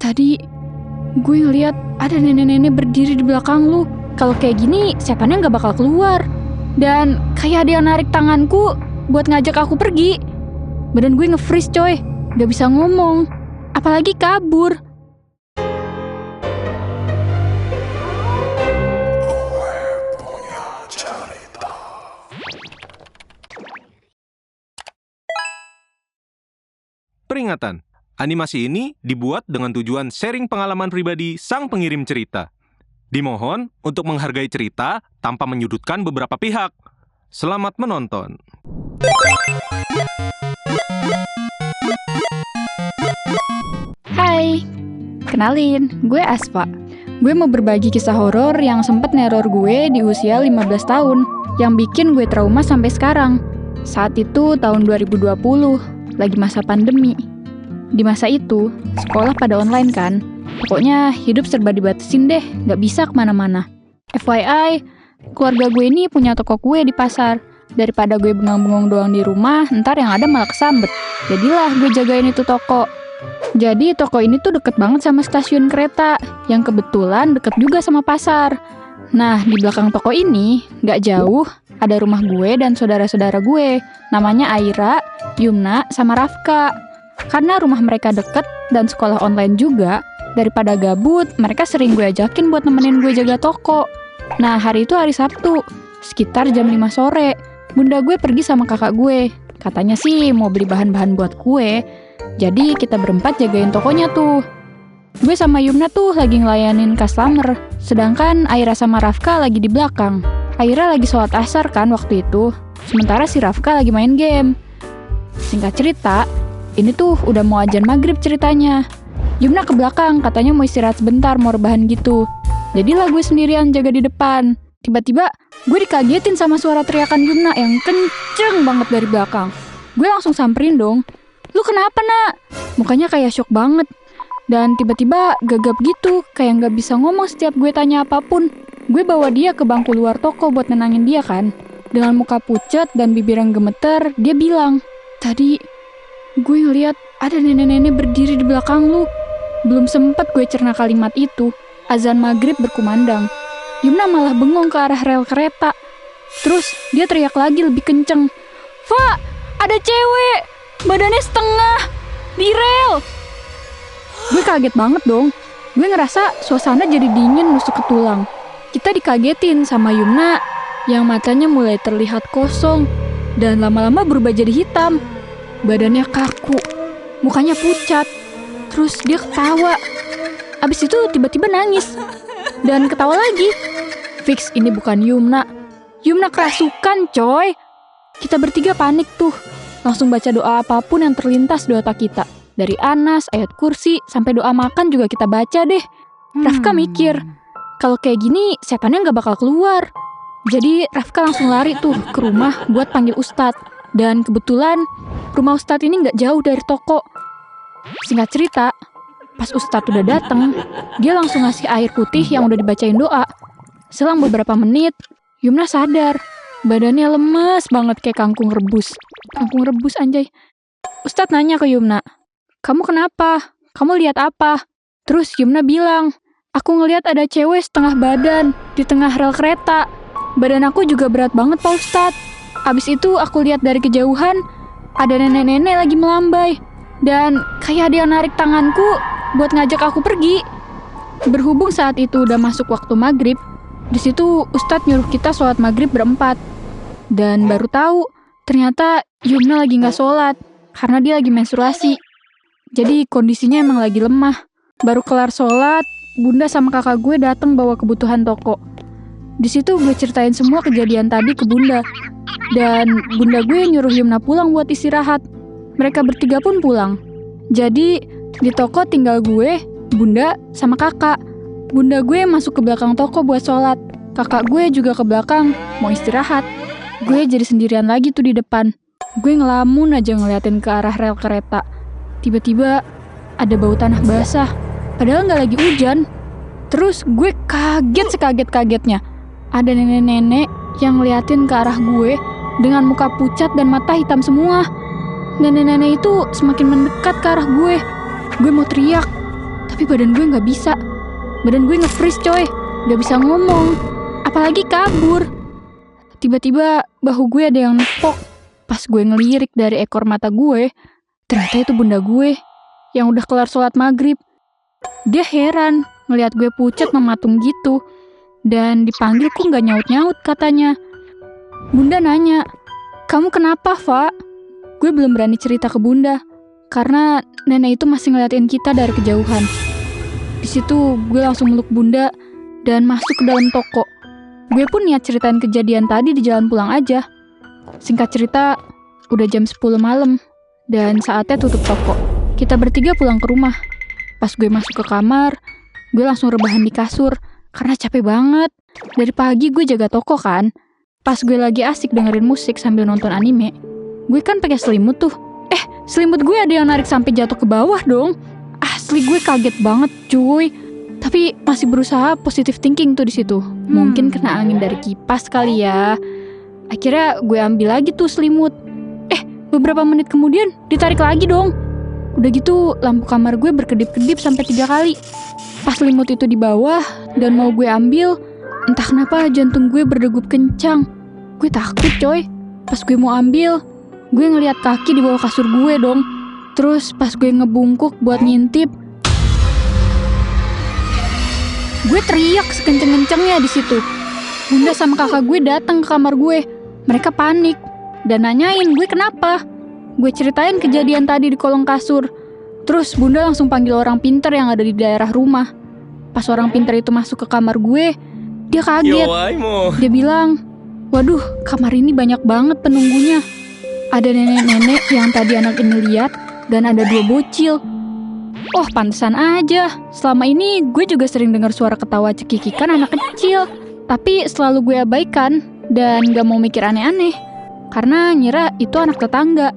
Tadi gue ngeliat ada nenek-nenek berdiri di belakang lu. Kalau kayak gini, setannya nggak bakal keluar. Dan kayak ada yang narik tanganku buat ngajak aku pergi. Badan gue nge-freeze coy, nggak bisa ngomong, apalagi kabur. Peringatan, animasi ini dibuat dengan tujuan sharing pengalaman pribadi sang pengirim cerita. Dimohon untuk menghargai cerita tanpa menyudutkan beberapa pihak. Selamat menonton. Hai, kenalin, gue Aspa. Gue mau berbagi kisah horor yang sempat neror gue di usia 15 tahun, yang bikin gue trauma sampai sekarang. Saat itu tahun 2020, lagi masa pandemi. Di masa itu, sekolah pada online kan. Pokoknya hidup serba dibatasin deh, gak bisa kemana-mana. FYI, keluarga gue ini punya toko kue di pasar. Daripada gue bengong-bengong doang di rumah, ntar yang ada malah kesambet. Jadilah gue jagain itu toko. Jadi toko ini tuh deket banget sama stasiun kereta, yang kebetulan deket juga sama pasar. Nah, di belakang toko ini, gak jauh, ada rumah gue dan saudara-saudara gue. Namanya Aira, Yumna, sama Rafka. Karena rumah mereka deket dan sekolah online juga, daripada gabut, mereka sering gue ajakin buat nemenin gue jaga toko. Nah, hari itu hari Sabtu, sekitar jam 5 sore. Bunda gue pergi sama kakak gue. Katanya sih mau beli bahan-bahan buat kue. Jadi kita berempat jagain tokonya tuh. Gue sama Yumna tuh lagi ngelayanin customer. Sedangkan Aira sama Rafka lagi di belakang. Aira lagi sholat asar kan waktu itu. Sementara si Rafka lagi main game. Singkat cerita, ini tuh udah mau azan maghrib ceritanya. Yumna ke belakang, katanya mau istirahat sebentar, mau rebahan gitu. Jadilah gue sendirian jaga di depan. Tiba-tiba gue dikagetin sama suara teriakan Yumna yang kenceng banget dari belakang. Gue langsung samperin dong. Lu kenapa nak? Mukanya kayak shock banget. Dan tiba-tiba gagap gitu, kayak gak bisa ngomong setiap gue tanya apapun. Gue bawa dia ke bangku luar toko buat nenangin dia kan. Dengan muka pucat dan bibir yang gemeter, dia bilang, "Tadi gue ngeliat ada nenek-nenek berdiri di belakang lu." Belum sempet gue cerna kalimat itu, azan maghrib berkumandang. Yumna malah bengong ke arah rel kereta. Terus dia teriak lagi lebih kenceng, "Fa, ada cewek, badannya setengah, di rel." Gue kaget banget dong. Gue ngerasa suasana jadi dingin nusuk ke tulang. Kita dikagetin sama Yumna yang matanya mulai terlihat kosong dan lama-lama berubah jadi hitam. Badannya kaku, mukanya pucat. Terus dia ketawa. Abis itu tiba-tiba nangis. Dan ketawa lagi. Fix ini bukan Yumna. Yumna kerasukan coy. Kita bertiga panik tuh. Langsung baca doa apapun yang terlintas di otak kita. Dari Anas, ayat kursi, sampai doa makan juga kita baca deh. Rafka mikir, kalau kayak gini setannya gak bakal keluar. Jadi Rafka langsung lari tuh ke rumah buat panggil Ustadz. Dan kebetulan rumah Ustadz ini gak jauh dari toko. Singkat cerita, pas Ustadz udah dateng, dia langsung ngasih air putih yang udah dibacain doa. Selang beberapa menit, Yumna sadar. Badannya lemes banget kayak kangkung rebus. Kangkung rebus anjay. Ustadz nanya ke Yumna, "Kamu kenapa? Kamu lihat apa?" Terus Yumna bilang, "Aku ngelihat ada cewek setengah badan di tengah rel kereta. Badan aku juga berat banget Pak Ustadz. Abis itu aku lihat dari kejauhan, ada nenek-nenek lagi melambai. Dan kayak ada yang narik tanganku buat ngajak aku pergi." Berhubung saat itu udah masuk waktu maghrib, di situ Ustadz nyuruh kita sholat maghrib berempat. Dan baru tahu, ternyata Yumna lagi nggak sholat karena dia lagi menstruasi. Jadi kondisinya emang lagi lemah. Baru kelar sholat, Bunda sama kakak gue datang bawa kebutuhan toko. Di situ gue ceritain semua kejadian tadi ke Bunda. Dan Bunda gue nyuruh Yumna pulang buat istirahat. Mereka bertiga pun pulang. Jadi di toko tinggal gue, Bunda, sama kakak. Bunda gue masuk ke belakang toko buat sholat. Kakak gue juga ke belakang, mau istirahat. Gue jadi sendirian lagi tuh di depan. Gue ngelamun aja ngeliatin ke arah rel kereta. Tiba-tiba ada bau tanah basah. Padahal gak lagi hujan. Terus gue kaget sekaget-kagetnya. Ada nenek-nenek yang ngeliatin ke arah gue dengan muka pucat dan mata hitam semua. Nenek-nenek itu semakin mendekat ke arah gue. Gue mau teriak, Tapi badan gue nggak bisa. Badan gue nge-freeze coy. Nggak bisa ngomong. Apalagi kabur. Tiba-tiba bahu gue ada yang nepok. Pas gue ngelirik dari ekor mata gue, ternyata itu bunda gue yang udah kelar sholat maghrib. Dia heran ngeliat gue pucat mematung gitu. Dan dipanggil kok nggak nyaut-nyaut katanya. Bunda nanya, "Kamu kenapa, Fa?" Gue belum berani cerita ke bunda. Karena nenek itu masih ngeliatin kita dari kejauhan. Di situ gue langsung meluk bunda dan masuk ke dalam toko. Gue pun niat ceritain kejadian tadi di jalan pulang aja. Singkat cerita, udah jam 10 malam dan saatnya tutup toko. Kita bertiga pulang ke rumah. Pas gue masuk ke kamar, gue langsung rebahan di kasur karena capek banget. Dari pagi gue jaga toko kan. Pas gue lagi asik dengerin musik sambil nonton anime, gue kan pakai selimut tuh. Selimut gue ada yang narik sampai jatuh ke bawah dong. Asli gue kaget banget cuy. Tapi masih berusaha positive thinking tuh di situ. Mungkin kena angin dari kipas kali ya. Akhirnya gue ambil lagi tuh selimut. Beberapa menit kemudian ditarik lagi dong. Udah gitu lampu kamar gue berkedip-kedip sampai 3 kali. Pas selimut itu di bawah dan mau gue ambil, entah kenapa jantung gue berdegup kencang. Gue takut coy. Pas gue mau ambil, gue ngeliat kaki di bawah kasur gue dong. Terus pas gue ngebungkuk buat ngintip, gue teriak sekenceng-kencengnya di situ. Bunda sama kakak gue datang ke kamar gue. Mereka panik dan nanyain gue kenapa. Gue ceritain kejadian tadi di kolong kasur. Terus bunda langsung panggil orang pinter yang ada di daerah rumah. Pas orang pinter itu masuk ke kamar gue, dia kaget. Dia bilang, "Waduh, kamar ini banyak banget penunggunya. Ada nenek-nenek yang tadi anak ini lihat dan ada 2 bocil." Oh, pantesan aja. Selama ini gue juga sering dengar suara ketawa cekikikan anak kecil. Tapi selalu gue abaikan dan gak mau mikir aneh-aneh. Karena ngira itu anak tetangga.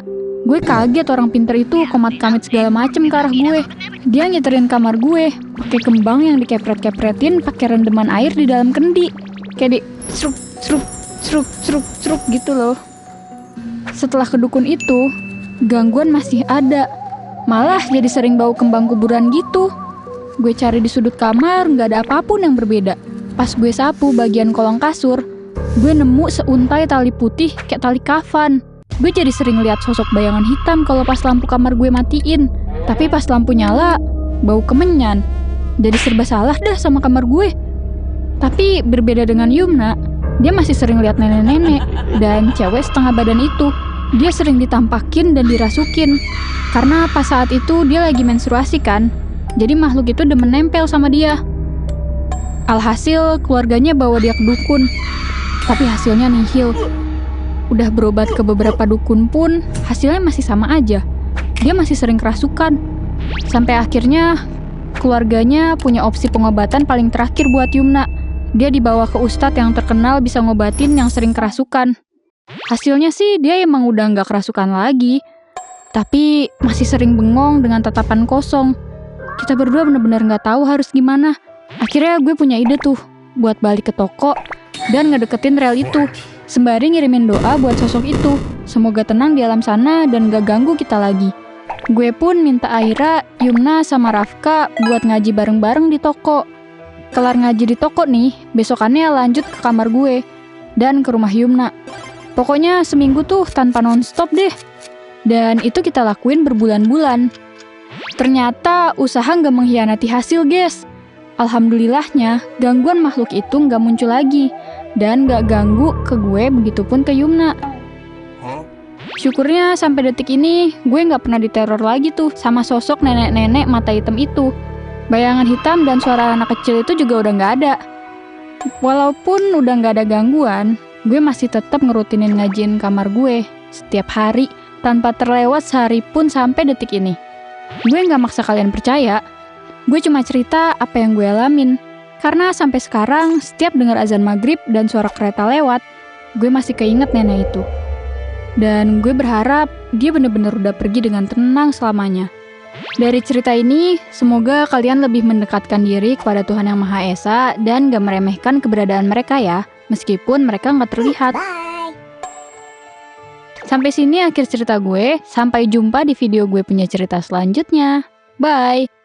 Gue kaget orang pinter itu komat-kamit segala macem ke arah gue. Dia nyetirin kamar gue pakai kembang yang dikepret-kepretin pakai rendeman air di dalam kendi. Kayak di sruk, sruk, sruk, sruk, sruk gitu loh. Setelah ke dukun itu, gangguan masih ada. Malah jadi sering bau kembang kuburan gitu. Gue cari di sudut kamar, gak ada apapun yang berbeda. Pas gue sapu bagian kolong kasur, gue nemu seuntai tali putih kayak tali kafan. Gue jadi sering lihat sosok bayangan hitam kalau pas lampu kamar gue matiin. Tapi pas lampu nyala, bau kemenyan. Jadi serba salah dah sama kamar gue. Tapi berbeda dengan Yumna, dia masih sering lihat nenek-nenek dan cewek setengah badan itu. Dia sering ditampakin dan dirasukin. Karena pas saat itu dia lagi menstruasi kan. Jadi makhluk itu demen nempel sama dia. Alhasil keluarganya bawa dia ke dukun. Tapi hasilnya nihil. Udah berobat ke beberapa dukun pun hasilnya masih sama aja. Dia masih sering kerasukan. Sampai akhirnya keluarganya punya opsi pengobatan paling terakhir buat Yumna. Dia dibawa ke ustadz yang terkenal bisa ngobatin yang sering kerasukan. Hasilnya sih dia emang udah nggak kerasukan lagi. Tapi masih sering bengong dengan tatapan kosong. Kita berdua bener-bener nggak tahu harus gimana. Akhirnya gue punya ide tuh buat balik ke toko dan ngedeketin rel itu. Sembari ngirimin doa buat sosok itu. Semoga tenang di alam sana dan gak ganggu kita lagi. Gue pun minta Aira, Yumna, sama Rafka buat ngaji bareng-bareng di toko. Kelar ngaji di toko nih, besokannya lanjut ke kamar gue dan ke rumah Yumna. Pokoknya seminggu tuh tanpa nonstop deh. Dan itu kita lakuin berbulan-bulan. Ternyata usaha gak mengkhianati hasil, guys. Alhamdulillahnya, gangguan makhluk itu gak muncul lagi. Dan gak ganggu ke gue, begitupun ke Yumna. Syukurnya sampai detik ini, gue gak pernah diteror lagi tuh sama sosok nenek-nenek mata hitam itu. Bayangan hitam dan suara anak kecil itu juga udah gak ada. Walaupun udah gak ada gangguan, gue masih tetap ngerutinin ngajiin kamar gue setiap hari, tanpa terlewat sehari pun sampai detik ini. Gue gak maksa kalian percaya. Gue cuma cerita apa yang gue alamin. Karena sampai sekarang, setiap dengar azan maghrib dan suara kereta lewat, gue masih keinget nenek itu. Dan gue berharap dia benar-benar udah pergi dengan tenang selamanya. Dari cerita ini, semoga kalian lebih mendekatkan diri kepada Tuhan Yang Maha Esa dan gak meremehkan keberadaan mereka ya, meskipun mereka gak terlihat. Sampai sini akhir cerita gue, sampai jumpa di video gue punya cerita selanjutnya. Bye!